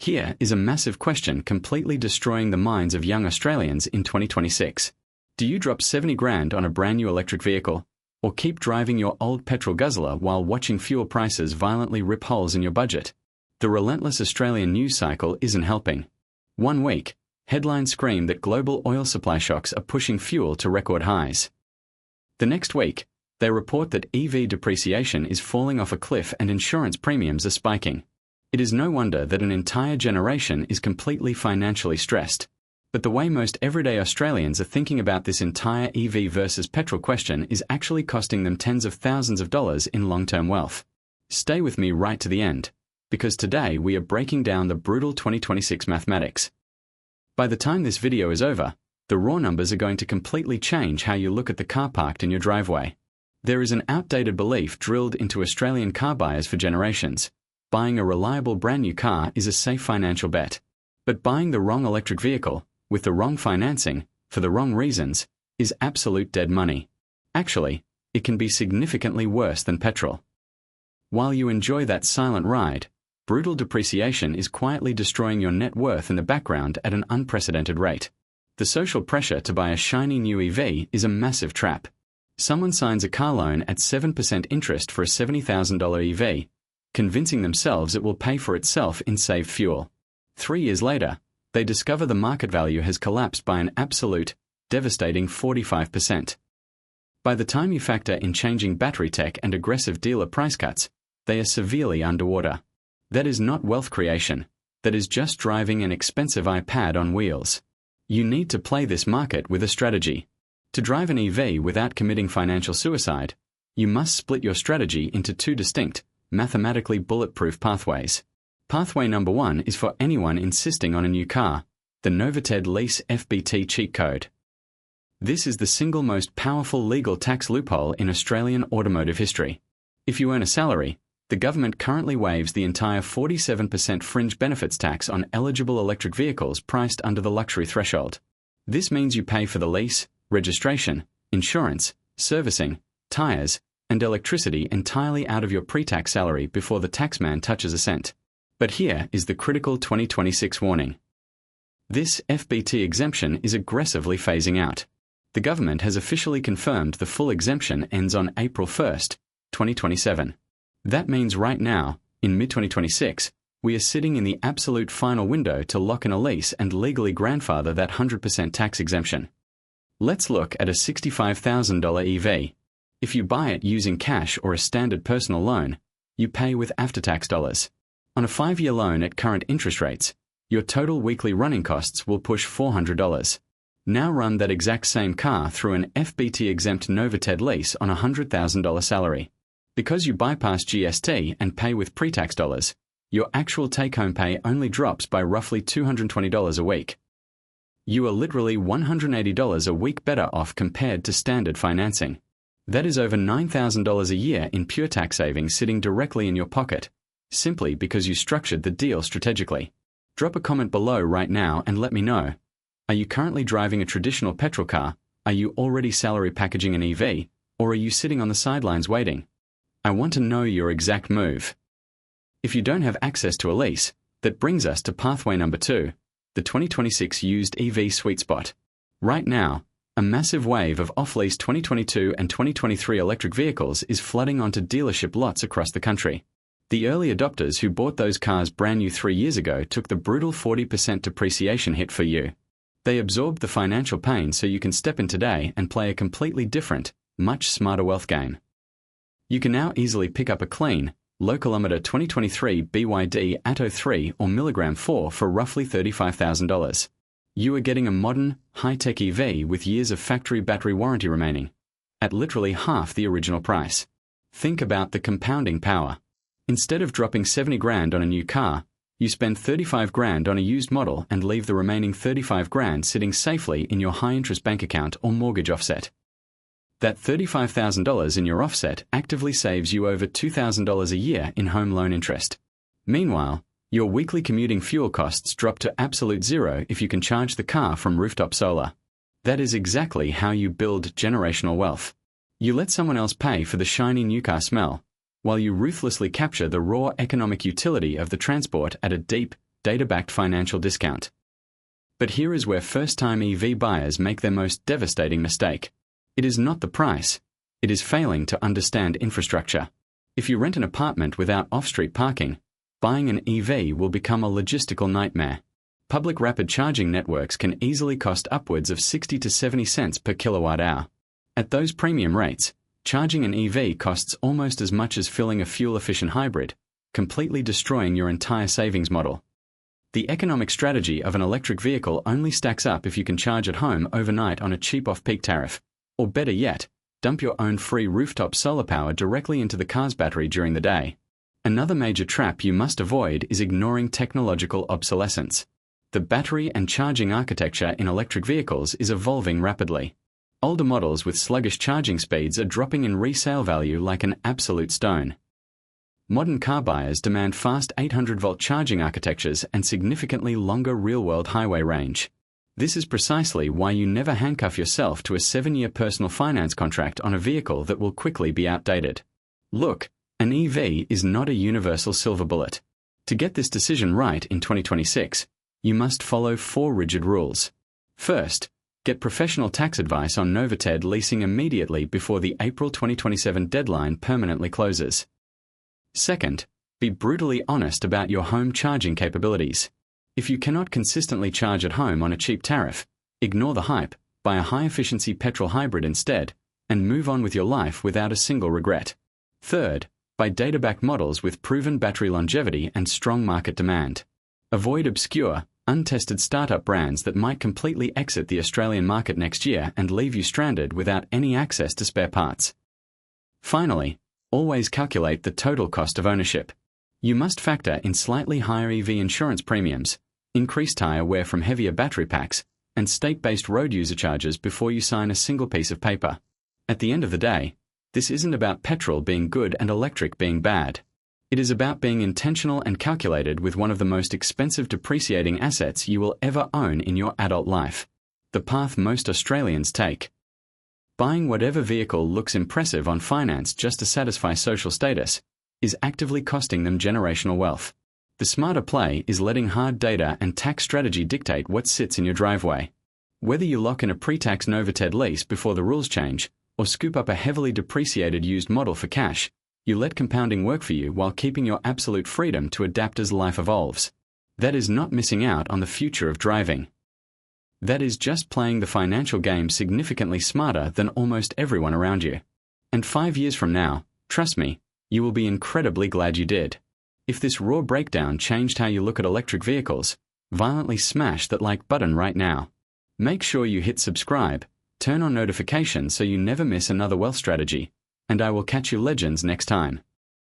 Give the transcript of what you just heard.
Here is a massive question completely destroying the minds of young Australians in 2026. Do you drop 70 grand on a brand new electric vehicle, or keep driving your old petrol guzzler while watching fuel prices violently rip holes in your budget? The relentless Australian news cycle isn't helping. 1 week, headlines scream that global oil supply shocks are pushing fuel to record highs. The next week, they report that EV depreciation is falling off a cliff and insurance premiums are spiking. It is no wonder that an entire generation is completely financially stressed. But the way most everyday Australians are thinking about this entire EV versus petrol question is actually costing them tens of thousands of dollars in long-term wealth. Stay with me right to the end, because today we are breaking down the brutal 2026 mathematics. By the time this video is over, the raw numbers are going to completely change how you look at the car parked in your driveway. There is an outdated belief drilled into Australian car buyers for generations. Buying a reliable brand new car is a safe financial bet. But buying the wrong electric vehicle, with the wrong financing, for the wrong reasons, is absolute dead money. Actually, it can be significantly worse than petrol. While you enjoy that silent ride, brutal depreciation is quietly destroying your net worth in the background at an unprecedented rate. The social pressure to buy a shiny new EV is a massive trap. Someone signs a car loan at 7% interest for a $70,000 EV, convincing themselves it will pay for itself in saved fuel. 3 years later, they discover the market value has collapsed by an absolute, devastating 45%. By the time you factor in changing battery tech and aggressive dealer price cuts, they are severely underwater. That is not wealth creation. That is just driving an expensive iPad on wheels. You need to play this market with a strategy. To drive an EV without committing financial suicide, you must split your strategy into 2 distinct, mathematically bulletproof pathways. Pathway number 1 is for anyone insisting on a new car, the Novated Lease FBT cheat code. This is the single most powerful legal tax loophole in Australian automotive history. If you earn a salary, the government currently waives the entire 47% fringe benefits tax on eligible electric vehicles priced under the luxury threshold. This means you pay for the lease, registration, insurance, servicing, tires, and electricity entirely out of your pre-tax salary before the taxman touches a cent. But here is the critical 2026 warning. This FBT exemption is aggressively phasing out. The government has officially confirmed the full exemption ends on April 1st, 2027. That means right now, in mid-2026, we are sitting in the absolute final window to lock in a lease and legally grandfather that 100% tax exemption. Let's look at a $65,000 EV. If you buy it using cash or a standard personal loan, you pay with after-tax dollars. On a 5-year loan at current interest rates, your total weekly running costs will push $400. Now run that exact same car through an FBT-exempt Novated lease on a $100,000 salary. Because you bypass GST and pay with pre-tax dollars, your actual take-home pay only drops by roughly $220 a week. You are literally $180 a week better off compared to standard financing. That is over $9,000 a year in pure tax savings sitting directly in your pocket, simply because you structured the deal strategically. Drop a comment below right now and let me know. Are you currently driving a traditional petrol car? Are you already salary packaging an EV? Or are you sitting on the sidelines waiting? I want to know your exact move. If you don't have access to a lease, that brings us to pathway number 2, the 2026 used EV sweet spot. Right now, a massive wave of off-lease 2022 and 2023 electric vehicles is flooding onto dealership lots across the country. The early adopters who bought those cars brand new 3 years ago took the brutal 40% depreciation hit for you. They absorbed the financial pain so you can step in today and play a completely different, much smarter wealth game. You can now easily pick up a clean, low-kilometre 2023 BYD Atto 3 or Milligram 4 for roughly $35,000. You are getting a modern, high-tech EV with years of factory battery warranty remaining, at literally half the original price. Think about the compounding power. Instead of dropping 70 grand on a new car, you spend 35 grand on a used model and leave the remaining 35 grand sitting safely in your high-interest bank account or mortgage offset. That $35,000 in your offset actively saves you over $2,000 a year in home loan interest. Meanwhile, your weekly commuting fuel costs drop to absolute zero if you can charge the car from rooftop solar. That is exactly how you build generational wealth. You let someone else pay for the shiny new car smell, while you ruthlessly capture the raw economic utility of the transport at a deep, data-backed financial discount. But here is where first-time EV buyers make their most devastating mistake. It is not the price. It is failing to understand infrastructure. If you rent an apartment without off-street parking, buying an EV will become a logistical nightmare. Public rapid charging networks can easily cost upwards of 60 to 70 cents per kilowatt hour. At those premium rates, charging an EV costs almost as much as filling a fuel-efficient hybrid, completely destroying your entire savings model. The economic strategy of an electric vehicle only stacks up if you can charge at home overnight on a cheap off-peak tariff, or better yet, dump your own free rooftop solar power directly into the car's battery during the day. Another major trap you must avoid is ignoring technological obsolescence. The battery and charging architecture in electric vehicles is evolving rapidly. Older models with sluggish charging speeds are dropping in resale value like an absolute stone. Modern car buyers demand fast 800-volt charging architectures and significantly longer real-world highway range. This is precisely why you never handcuff yourself to a 7-year personal finance contract on a vehicle that will quickly be outdated. Look, an EV is not a universal silver bullet. To get this decision right in 2026, you must follow 4 rigid rules. First, get professional tax advice on Novated leasing immediately before the April 2027 deadline permanently closes. Second, be brutally honest about your home charging capabilities. If you cannot consistently charge at home on a cheap tariff, ignore the hype, buy a high-efficiency petrol hybrid instead, and move on with your life without a single regret. Third, buy data-backed models with proven battery longevity and strong market demand. Avoid obscure, untested startup brands that might completely exit the Australian market next year and leave you stranded without any access to spare parts. Finally, always calculate the total cost of ownership. You must factor in slightly higher EV insurance premiums, increased tire wear from heavier battery packs, and state-based road user charges before you sign a single piece of paper. At the end of the day, this isn't about petrol being good and electric being bad. It is about being intentional and calculated with one of the most expensive depreciating assets you will ever own in your adult life, the path most Australians take. Buying whatever vehicle looks impressive on finance just to satisfy social status is actively costing them generational wealth. The smarter play is letting hard data and tax strategy dictate what sits in your driveway. Whether you lock in a pre-tax Novated lease before the rules change, or scoop up a heavily depreciated used model for cash, you let compounding work for you while keeping your absolute freedom to adapt as life evolves. That is not missing out on the future of driving. That is just playing the financial game significantly smarter than almost everyone around you. And 5 years from now, trust me, you will be incredibly glad you did. If this raw breakdown changed how you look at electric vehicles, violently smash that like button right now. Make sure you hit subscribe, turn on notifications so you never miss another wealth strategy, and I will catch you legends next time.